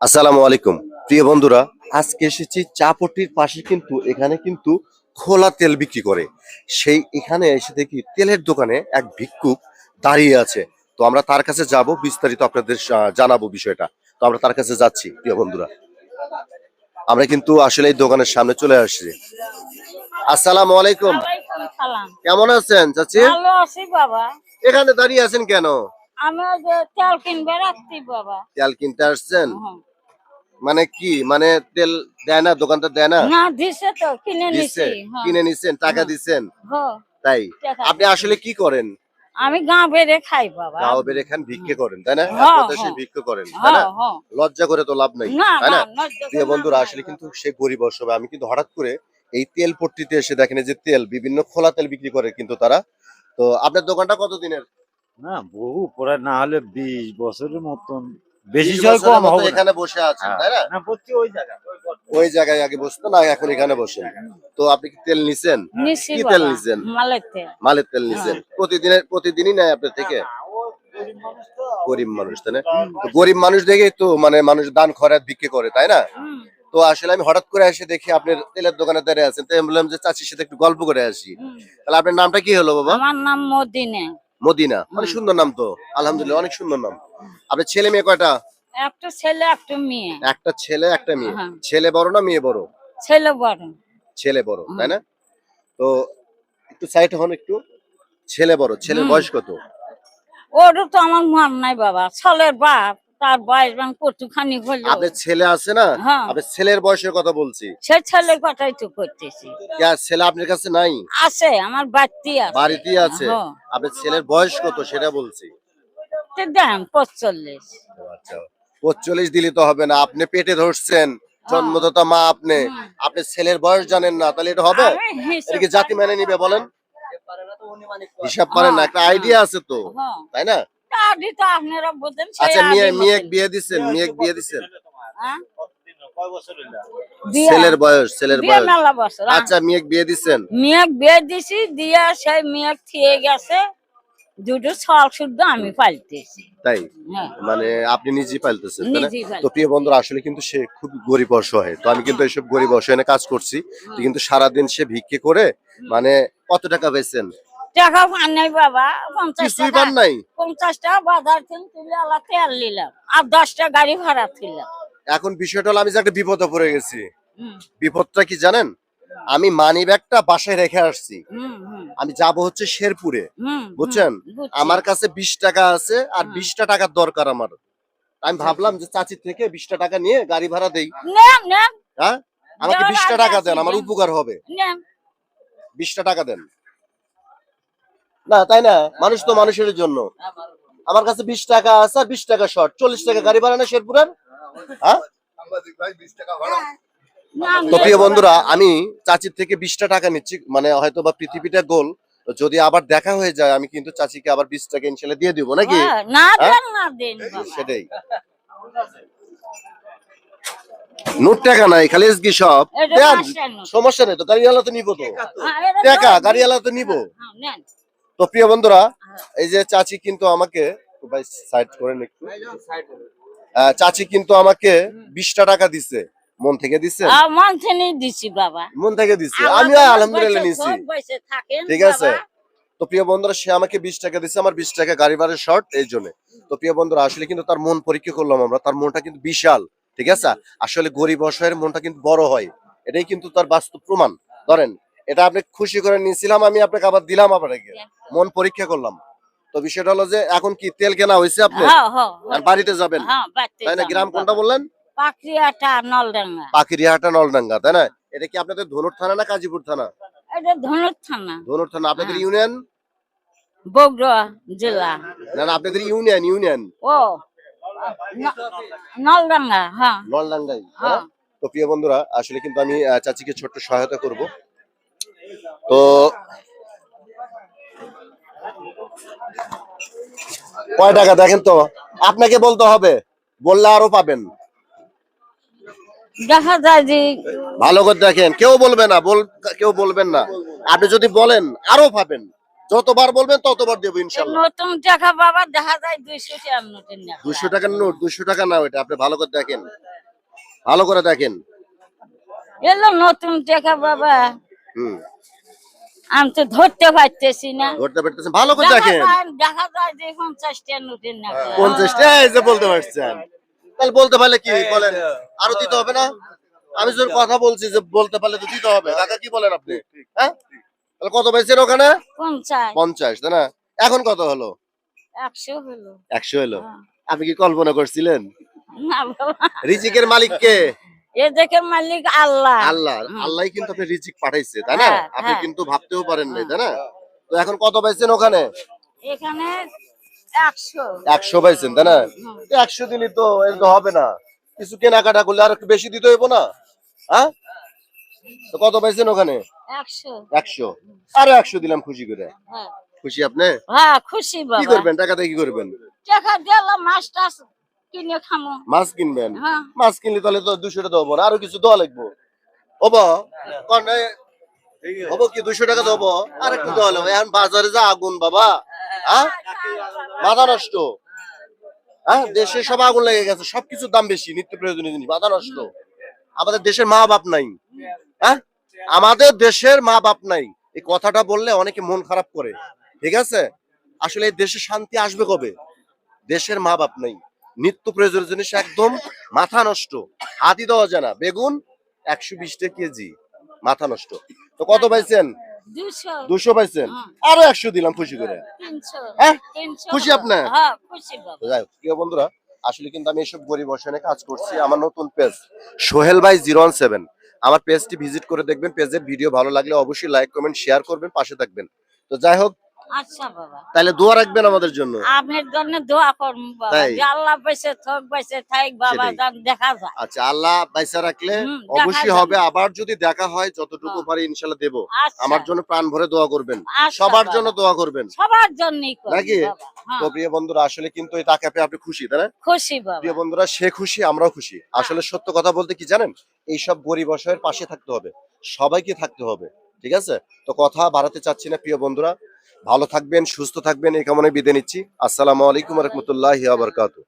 আসসালামু আলাইকুম প্রিয় বন্ধুরা, আজকে এসেছি চাপটির পাশে, কিন্তু এখানে কিন্তু খোলা তেল বিক্রি করে। সেই এখানে এসে দেখি তেলের দোকানে এক ভিক্ষুক দাঁড়িয়ে আছে। তো আমরা তার কাছে যাব, বিস্তারিত আপনাদের জানাবো বিষয়টা। তো আমরা তার কাছে যাচ্ছি প্রিয় বন্ধুরা। আমরা কিন্তু আসলে এই দোকানের সামনে চলে আসছি। আসসালামু আলাইকুম, ওয়ালাইকুম সালাম। কেমন আছেন চাচি? ভালো আছি বাবা। এখানে দাঁড়িয়ে আছেন কেন? আমি ওই যে তেল কিনবে রাখছি বাবা। তেল কিনতে আসছেন? হুম। মানে কি, মানে তেল দেয় না, দোকানটা দেয় না? না দিছে তো কিনে দিচ্ছে? নিছি। হ্যাঁ। কিনে নিছেন, টাকা হ্যাঁ। দিচ্ছেন? হ্যাঁ, তাই? টাকা আপনি দিছি। আসলে কি করেন? আমি গাঁ বেড়ে খাই বাবা। গাঁও বেড়ে খান, ভিক্ষে করেন, তাই না? হ্যাঁ, আপনার দেশে হ্যাঁ। ভিক্ষে করেন, তাই না? হ্যাঁ, হ্যাঁ। লজ্জা করে তো লাভ নাই, না তাই না না? লজ্জা প্রিয় করে বন্ধুরা, লাভ নাই আসলে কিন্তু বাবা। সে গরিব অসহায়। আমি কিন্তু হঠাৎ করে এই তেল পট্টিতে এসে দেখেন এই যে তেল, বিভিন্ন খোলা তেল বিক্রি করে কিন্তু তারা। তো আপনার দোকানটা কতদিনের? না বহু পরে না হলে 20 বছরের মতন, 20 বেশি ছয় বছরের কম মতো হবে না। এখানে বসে আছেন, হ্যাঁ, তাই না? না বলছি ওই জায়গা ওই জায়গায় আগে বসতো না, এখন এখানে বসেন। তো আপনি কি তেল নিছেন? নিছি কি তেল বাবা। নিছেন? মালের তেল। মালের তেল নিছেন? প্রতিদিনই নেয় আপনার থেকে? গরিব মানুষ তো। গরিব মানুষ, তাই না? তো গরিব মানুষ দেখেই তো মানে মানুষ দান খয়রাত ভিক্ষে করে, তাই না? হুম। তো আসলে আমি হঠাৎ করে এসে দেখি আপনার তেলের দোকানে দাঁড়িয়ে আছেন, তাই আমি বললাম যে চাচির সাথে একটু গল্প করে আসি। হুম। তাহলে আপনার নামটা কি হলো বাবা? আমার নাম মদিনে। মদিনা, অনেক সুন্দর নাম তো। আলহামদুলিল্লাহ, অনেক সুন্দর নাম। আপনার ছেলে মেয়ে কয়টা? একটা ছেলে একটা মেয়ে। একটা ছেলে একটা মেয়ে। হ্যাঁ। ছেলে বড় না মেয়ে বড়? ছেলে বড়। ছেলে বড়, হুম। তাই না? তো একটু সাইড হন একটু। ছেলে বড়, ছেলের হুম। বয়স কত? ওরও তো আমার মন নাই বাবা, ছেলের বাপ, তার বয়স বাং কতখানি হলো। আপনার ছেলে আছে না? হ্যাঁ। আপনার ছেলের বয়সের কথা বলছি। সে ছেলের কথাই তো করতেছি। কে, ছেলে আপনার কাছে নাই? আছে, আমার বাড়তি আছে। বাড়িতেই আছে? হ্যাঁ। আপনার ছেলের বয়স কত সেটা বলছি। তো দেন 45। আচ্ছা, 45 দিলে তো হবে না, আপনি পেটে ধরছেন, জন্মদাতা মা আপনি। হুম। আপনি ছেলের বয়স জানেন না, তাহলে এটা হবে? আমি হিসাব এটা কি জাতি মেনে নিবে বলেন? হিসাব পারেন না, একটা হ্যাঁ, আইডিয়া আছে তো, হ্যাঁ। তাই না? তা আদি তো আপনারা বোঝেন, সেই আচ্ছা, আদি মেয়ে বোঝেন। বিয়ে দিচ্ছেন, মেয়ে বিয়ে দিচ্ছেন? হ্যাঁ? কয় বছর হইলো? বিয়া- ছেলের বিয়া বয়স। মেলা বছর। আচ্ছা, মেয়ে বিয়ে দিচ্ছেন? মেয়ে বিয়ে দিছি, দিয়া সেই মেয়ে থিয়ে গেছে, দুটো ছল শুদ্ধ আমি পাল্টেছি। তাই? হ্যাঁ, মানে আপনি নিজেই পালতেছেন, তাই না? নিজেই তো পাল্টেছি। প্রিয় বন্ধুরা, আসলে কিন্তু সে খুব গরিব অসহায়। তো আমি কিন্তু এইসব গরিব অসহায় কাজ করছি। তো কিন্তু সারাদিন সে ভিক্ষে করে, মানে কত টাকা পেয়েছেন? টাকা পান নাই বাবা, 50 কিছুই টাকা। পান নাই? 50 টাকা বাজার থেকে তুলে আলা তেল নিলাম, আর 10টা গাড়ি ভাড়া ছিলাম। এখন বিষয়টা হলো, আমি যে একটা বিপদে পড়ে গেছি। হুম, বিপদটা কি জানেন? আমি মানি ব্যাগটা বাসায় রেখে আসছি। হুম, হুম, আমি যাব হচ্ছে শেরপুরে, হুম, বুঝছেন? বুঝছি। আমার কাছে 20 টাকা আছে, আর হুম। 20টা টাকার দরকার আমার। আমি ভাবলাম যে চাচির থেকে 20টা টাকা নিয়ে গাড়ি ভাড়া দেই। নেন, নেন, হ্যাঁ, আমাকে দেওয়ার 20টা আগে টাকা দেন, আছি, আমার নেন, উপকার হবে। নেন। 20টা টাকা দেন। না, তাই না? মানুষ তো মানুষের জন্য। আমার কাছে 20 টাকা আছে, আর 20 টাকা শর্ট, 40 টাকা গাড়ি ভাড়া না শেরপুরের? হ্যাঁ? না, তো নেন। প্রিয় বন্ধুরা, আমি চাচির থেকে 20টা টাকা নিচ্ছি, মানে হয়তো বা পৃথিবীটা গোল। তো যদি আবার দেখা হয়ে যায়, আমি কিন্তু চাচিকে আবার 20 টাকা ইনশাল্লাহ দিয়ে দিব, নাকি? হ্যাঁ, না হ্যাঁ, দেন, না দেন বাবা। সেটাই। নোট টাকা নাই, খালি এসগি সব এটা দেন। 5 নোট। সমস্যা নেই তো, গাড়িওয়ালা তো নিবো তো। হ্যাঁ, এটা টাকা দাও, গাড়িওয়ালা তো নিবো। হ্যাঁ, নেন। তো প্রিয় বন্ধুরা, এই যে চাচি কিন্তু আমাকে, ভাই সাইড করেন একটু। চাচি কিন্তু আমাকে 20টা টাকা দিছে। মন থেকে দিছে? মন থেকে দিছি বাবা। মন থেকে দিছে। আল্লাহ আমিও তোমার আলহামদুলিল্লাহ বয়সে নিছি। খুব বয়সে থাকেন ঠিক আছে? বাবা। তো প্রিয় বন্ধুরা, সে আমাকে 20 টাকা দিছে, আমার 20 টাকা গাড়ি ভাড়া শর্ট, এই জন্য। তো প্রিয় বন্ধুরা, আসলে কিন্তু তার মন পরীক্ষা করলাম আমরা, তার মনটা কিন্তু বিশাল। ঠিক আছে? আসলে গরিব অসহায়ের মনটা কিন্তু বড় হয়, এটাই কিন্তু তার বাস্তব প্রমাণ। ধরেন, এটা আপনি খুশি করে নিয়েছিলাম, আমি আপনাকে আবার দিলাম, আপনাকে মন পরীক্ষা করলাম। তো বিষয়টা হলো যে, এখন কি তেল কেনা হয়েছে আপনি? হ্যাঁ, হ্যাঁ, আর বাড়িতে যাবেন, হ্যাঁ, বাড়তে তাই না? যাবো গ্রাম কোনটা বাবা। বললেন? পাকড়িয়াটা নলডাঙ্গা। পাখিরিহাটা, নলডাঙ্গা, তাই না? এটা কি আপনাদের ধনুর থানা না গাজীপুর থানা? এটা ধনুর থানা, ধনুর থানা। আপনাদের হ্যাঁ। ইউনিয়ন? বগুড়া জেলা। না না, আপনাদের ইউনিয়ন ও ন- নলডাঙ্গা, হ্যাঁ, নলডাঙ্গাই, তাই না? হ্যাঁ। তো প্রিয় বন্ধুরা, আসলে কিন্তু আমি চাচিকে ছোট্ট সহায়তা করব। তো কয় টাকা দেখেন তো, আপনাকে বলতে হবে, বললে আরো পাবেন। দেখা যায় যে ভালো করে দেখেন, কেউ বলবেন না। আপনি যদি বলেন আরো পাবেন, যতবার বলবেন ততবার দেবো এই ইনশাল্লাহ। নতুন টাকা বাবা দেখা যায় 200 টাকার নোটের না। 200 টাকার নোট, 200 টাকা না ওইটা, আপনি ভালো করে দেখেন। ভালো করে দেখেন। এলো নতুন টাকা বাবা, হুম, আমি তো ধরতে পারতেছি না। ধরতে পারতেছেন, ভালো করে দেখা দেখেন। যায় দেখা যায় যে 50 নোটের না 50টা, এই যে বলতে পারছেন, তাহলে বলতে পারলে কি বলেন, আরো দিতে হবে না? আমি যখন কথা বলছি যে বলতে পারলে তো দিতে হবে, কাকা কি বলেন আপনি? হ্যাঁ, তাহলে কত পাইছেন ওখানে? 50 50, তাই না? এখন কত হলো? 100 হলো। 100 হলো। আপনি কি কল্পনা করছিলেন? না বাবা, রিজিকের মালিক কে? এ দেখে মালিক আল্লাহ। আল্লাহ। হুম। আল্লাহ কিন্তু আপনি রিজিক পাঠাইছে, তাই না? হ্যাঁ, আপনি হ্যাঁ। কিন্তু ভাবতেও পারেন নাই, তাই না? তো এখন কত পাইছেন ওখানে? এখানে 100। 100 পাইছেন, তাই না? হুম। তো 100 দিলে তো এর তো হবে না, কিছু কেনাকাটা করলে আর একটু বেশি দিতে হইব না? হ্যাঁ, তো কত পাইছেন ওখানে? 100। 100। আরে 100 দিলাম খুশি করে। হ্যাঁ। খুশি আপনি? হ্যাঁ, খুশি কি বাবা। করবেন টাকাতে, কি করবেন? টাকা দিলাম মাছ টাছ কিনে খামো। মাছ কিনবেন? হ্যাঁ। মাছ কিনলে তাহলে তো 200 টাকা দেবো না, আরো কিছু দেওয়া লাগবো। হবো কোন হবো কি 200 টাকা দেবো? আর একটু দেওয়া লাগবে। এখন বাজারে যা আগুন বাবা, হ্যাঁ, মাথা নষ্ট। হ্যাঁ, দেশে সব আগুন লেগে গেছে, সবকিছুর দাম বেশি, নিত্য প্রয়োজনীয় জিনিস, মাথা নষ্ট। আমাদের দেশের মা বাপ নাই। হ্যাঁ, আমাদের দেশের মা বাপ নাই, এই কথাটা বললে অনেকে মন খারাপ করে, ঠিক আছে? আসলে এই দেশে শান্তি আসবে কবে? দেশের মা বাপ নাই, নিত্য প্রয়োজনীয় জিনিস একদম মাথা নষ্ট, হাতই দেওয়া যায় না। বেগুন 120 টাকা কেজি, মাথা নষ্ট। তো কত পাইছেন? 200। 200 পাইছেন? হুম। আরো 100 দিলাম খুশি করে। 300। হ্যাঁ, 300 খুশি বাবা। আপনি? হ্যাঁ, খুশি বাবা। যাই হোক, প্রিয় বন্ধুরা, আসলে কিন্তু আমি এসব গরিব অসহায় কাজ করছি। আমার নতুন পেজ সোহেল ভাই 017, আমার পেজটি ভিজিট করে দেখবেন। পেজের ভিডিও ভালো লাগলে অবশ্যই লাইক কমেন্ট শেয়ার করবেন, পাশে থাকবেন। তো যাই হোক, আচ্ছা বাবা, তাহলে দোয়া রাখবেন আমাদের জন্য। আপনার জন্য দোয়া করব বাবা, তাই? যে আল্লাহ বেঁচে থাক, বেঁচে থাক বাবা, সেটাই। যান দেখা যায়। আচ্ছা, আল্লাহ বাইসা রাখলে দেখা অবশ্যই যাবে। হবে, আবার যদি দেখা হয় যতটুকু হ্যাঁ। পারি ইনশাল্লাহ দেব। আচ্ছা। আমার জন্য প্রাণ ভরে দোয়া করবেন, আচ্ছা সবার বাবা। জন্য দোয়া করবেন, সবার জন্যই করব নাকি? বাবা। হ্যাঁ, তো প্রিয় বন্ধুরা, আসলে কিন্তু এই টাকা পেয়ে আপনি খুশি, তাই না? খুশি বাবা। প্রিয় বন্ধুরা, সে খুশি, আমরাও খুশি। আসলে সত্য কথা বলতে কি জানেন, এইসব গরিব অসহায়ের পাশে থাকতে হবে, সবাইকে থাকতে হবে, ঠিক আছে? তো কথা বাড়াতে চাচ্ছি না প্রিয় বন্ধুরা, ভালো থাকবেন, সুস্থ থাকবেন, এই কামনায় বিদায় নিচ্ছি। আসসালামু আলাইকুম ওয়া রাহমাতুল্লাহি ওয়া বারাকাতুহু।